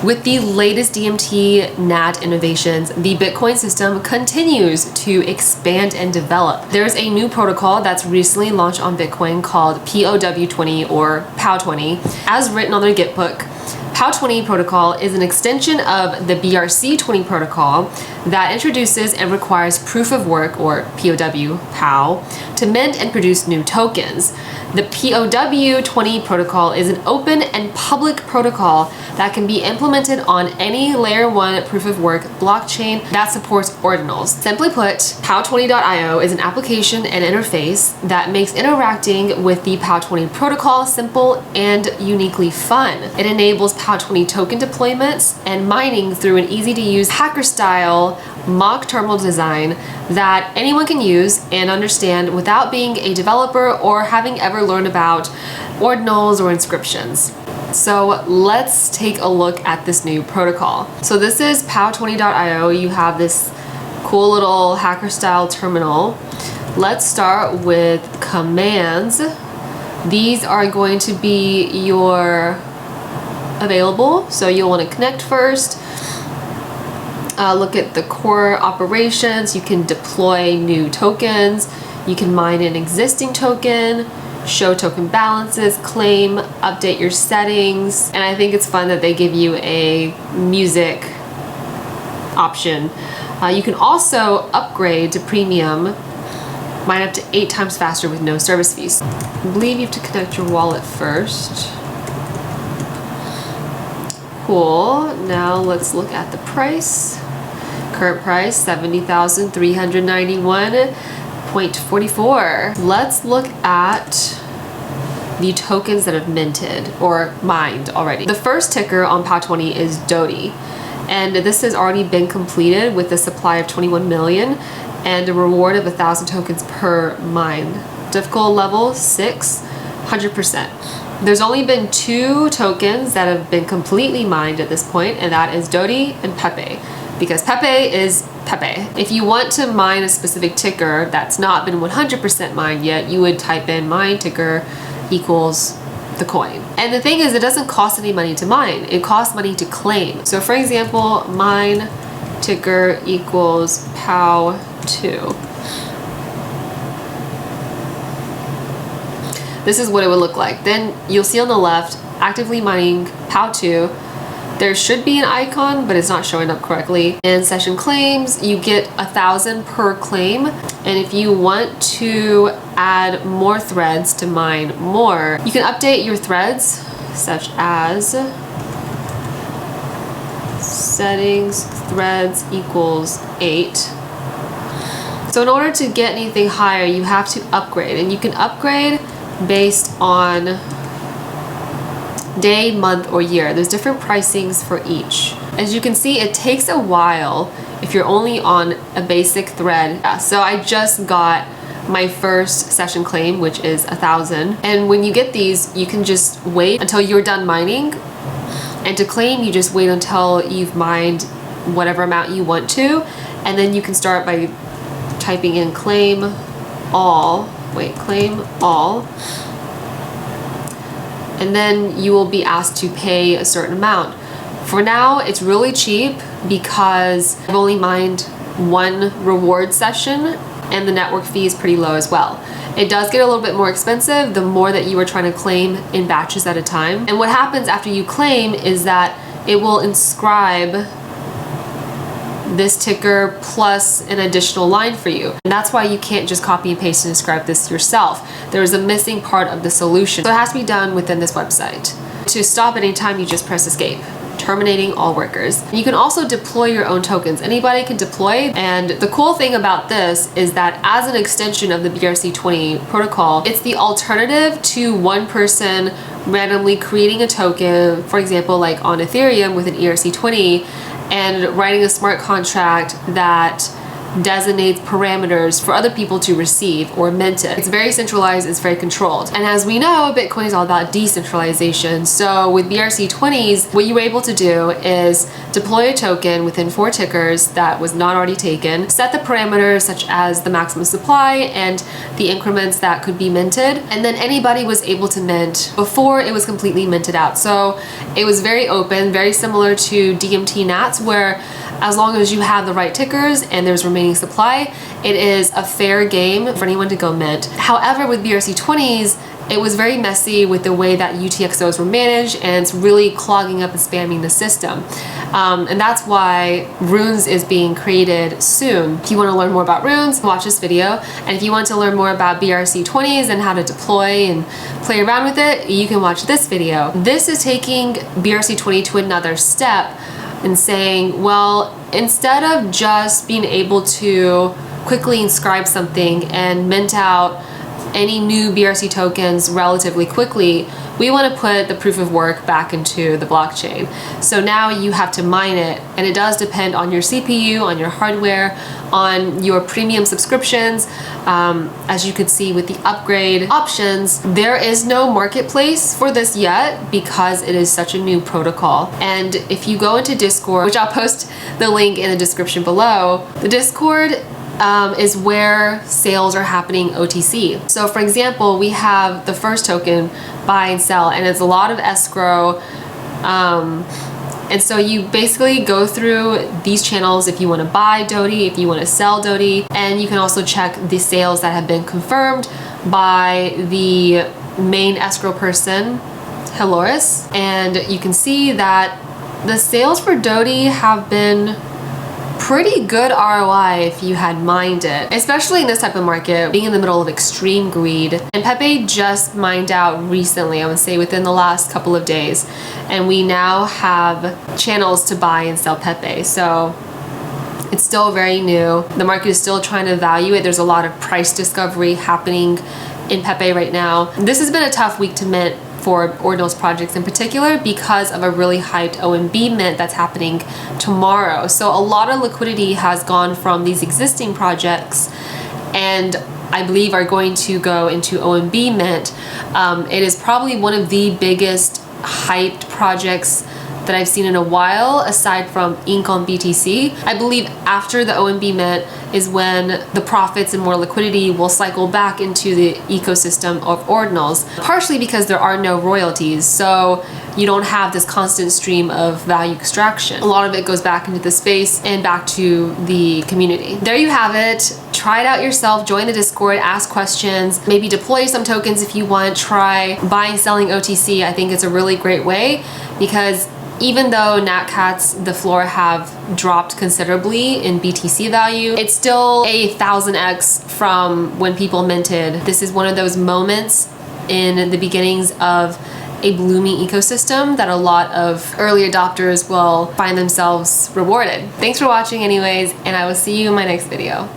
With the latest DMT NAT innovations, the Bitcoin system continues to expand and develop. There's a new protocol that's recently launched on Bitcoin called POW20 or POW20. As written on their Gitbook, POW20 protocol is an extension of the BRC20 protocol that introduces and requires proof of work, or POW, to mint and produce new tokens. The POW20 protocol is an open and public protocol that can be implemented on any layer 1 proof of work blockchain that supports ordinals. Simply put, POW20.io is an application and interface that makes interacting with the POW20 protocol simple and uniquely fun. It enables POW20 token deployments and mining through an easy-to-use hacker-style mock terminal design that anyone can use and understand without being a developer or having ever learned about ordinals or inscriptions. So let's take a look at this new protocol. So this is POW20.io. You have this cool little hacker-style terminal. Let's start with commands. These are going to be your available, so you'll want to connect first. Look at the core operations. You can deploy new tokens. You can mine an existing token, show token balances, claim, update your settings. And I think it's fun that they give you a music option. You can also upgrade to premium, mine up to 8 times faster with no service fees. I believe you have to connect your wallet first. Cool. Now let's look at the price. Current price, $70,391.44. Let's look at the tokens that have minted or mined already. The first ticker on POW20 is DOTI, and this has already been completed with a supply of 21 million and a reward of 1,000 tokens per mine. Difficult level 6, 100%. There's only been 2 tokens that have been completely mined at this point, and that is DOTI and Pepe, because Pepe is Pepe. If you want to mine a specific ticker that's not been 100% mined yet, you would type in mine ticker equals the coin. And the thing is, it doesn't cost any money to mine. It costs money to claim. So for example, mine ticker equals POW2. This is what it would look like. Then you'll see on the left, actively mining POW2. There should be an icon, but it's not showing up correctly. In session claims, you get 1,000 per claim. And if you want to add more threads to mine more, you can update your threads, such as settings threads equals 8. So in order to get anything higher, you have to upgrade, and you can upgrade based on day, month, or year. There's different pricings for each. As you can see, it takes a while if you're only on a basic thread. So I just got my first session claim, which is 1,000. And when you get these, you can just wait until you're done mining. And to claim, you just wait until you've mined whatever amount you want to. And then you can start by typing in claim all. Claim all. And then you will be asked to pay a certain amount. For now, it's really cheap because I've only mined 1 reward session and the network fee is pretty low as well. It does get a little bit more expensive the more that you are trying to claim in batches at a time. And what happens after you claim is that it will inscribe this ticker plus an additional line for you. And that's why you can't just copy and paste and inscribe this yourself. There's a missing part of the solution. So it has to be done within this website. To stop at any time, you just press escape, terminating all workers. You can also deploy your own tokens. Anybody can deploy. And the cool thing about this is that as an extension of the BRC20 protocol, it's the alternative to one person randomly creating a token, for example, like on Ethereum with an ERC20, and writing a smart contract that designates parameters for other people to receive or mint it. It's very centralized, it's very controlled. And as we know, Bitcoin is all about decentralization. So with BRC20s, what you were able to do is deploy a token within 4 tickers that was not already taken, set the parameters such as the maximum supply and the increments that could be minted, and then anybody was able to mint before it was completely minted out. So it was very open, very similar to DMT nats, where as long as you have the right tickers and there's remaining supply, it is a fair game for anyone to go mint. However, with BRC20s, it was very messy with the way that UTXOs were managed, and it's really clogging up and spamming the system. And that's why Runes is being created soon. If you want to learn more about Runes, watch this video. And if you want to learn more about BRC20s and how to deploy and play around with it, you can watch this video. This is taking BRC20 to another step and saying, well, instead of just being able to quickly inscribe something and mint out any new BRC tokens relatively quickly, we want to put the proof of work back into the blockchain. So now you have to mine it, and it does depend on your CPU, on your hardware, on your premium subscriptions. As you can see with the upgrade options, there is no marketplace for this yet because it is such a new protocol. And if you go into Discord, which I'll post the link in the description below, the Discord is where sales are happening OTC. So for example, we have the first token, buy and sell, and it's a lot of escrow. And so you basically go through these channels if you want to buy Dodie, if you want to sell Dodie, and you can also check the sales that have been confirmed by the main escrow person, Heloris, and you can see that the sales for Dodie have been pretty good ROI if you had mined it, especially in this type of market, being in the middle of extreme greed. And Pepe just mined out recently, I would say within the last couple of days, and we now have channels to buy and sell Pepe. So it's still very new. The market is still trying to value it. There's a lot of price discovery happening in Pepe right now. This has been a tough week to mint for Ordinals projects in particular because of a really hyped OMB mint that's happening tomorrow. So a lot of liquidity has gone from these existing projects and I believe are going to go into OMB mint. It is probably one of the biggest hyped projects that I've seen in a while, aside from Ink on BTC. I believe after the OMB mint is when the profits and more liquidity will cycle back into the ecosystem of Ordinals, partially because there are no royalties, so you don't have this constant stream of value extraction. A lot of it goes back into the space and back to the community. There you have it. Try it out yourself, join the Discord, ask questions, maybe deploy some tokens if you want, try buying, selling OTC. I think it's a really great way because even though Natcats, the floor, have dropped considerably in BTC value, it's still a 1000x from when people minted. This is one of those moments in the beginnings of a blooming ecosystem that a lot of early adopters will find themselves rewarded. Thanks for watching anyways, and I will see you in my next video.